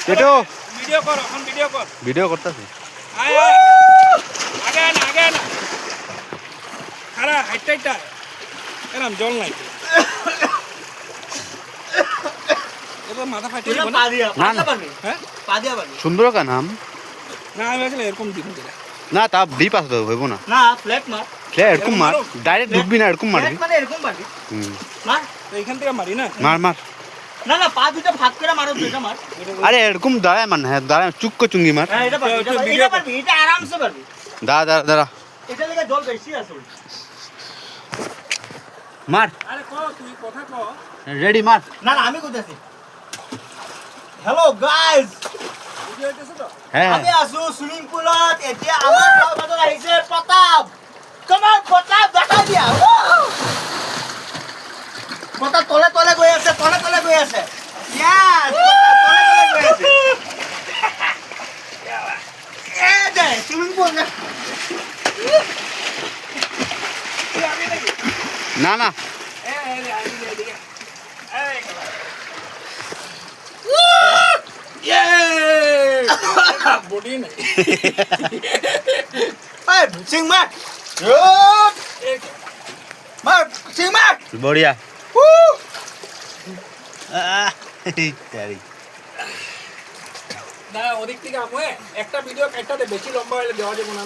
এটো ভিডিও কর এখন ভিডিও কর ভিডিও করতেছি আয় আগে না খারা হাইটটা এরকম জল নাই এবার মাথা ফাটিয়ে দিব না না না হ্যাঁ সুন্দর কা নাম না আমি আসলে এরকম দিব দিলা না তা ডিপ আসতে হইব না না ফ্ল্যাট মার ফ্ল্যাট এরকম মার ডাইরেক্ট ঢুকবি না এরকম মারবি ফ্ল্যাট মানে এরকম মারবি হুম মার তো এইখান থেকে মারি না মার মার না না পা দুটো ভাগ করে মারো দুটো মার আরে এরকম দাঁড়ায় মান হ্যাঁ দাঁড়ায় চুক্কো চুঙ্গি মার হ্যাঁ এটা পারবি এটা পারবি এটা আরামসে পারবি দাঁড়া দাঁড়া দাঁড়া এটা লেগে জল বেশি আছে মার আরে ক তুই কথা ক রেডি মার না না আমি কইতাছি হ্যালো গাইস ভিডিও হইতেছে তো হ্যাঁ আমি আছো সুইমিং পুলত এতিয়া আমার লগত আহিছে প্রতাপ কমান প্রতাপ দেখা দিয়া প্রতাপ তলে তলে গৈ আছে ইয়েস তলে গৈ আছে এ দে সুইমিং পুল না না বডি নাই এই সিং মার মার সিং মার বড়িয়া না ওদিক থেকে আমি একটা ভিডিও কাটতে বেশি লম্বা হলে দেওয়া যাবে না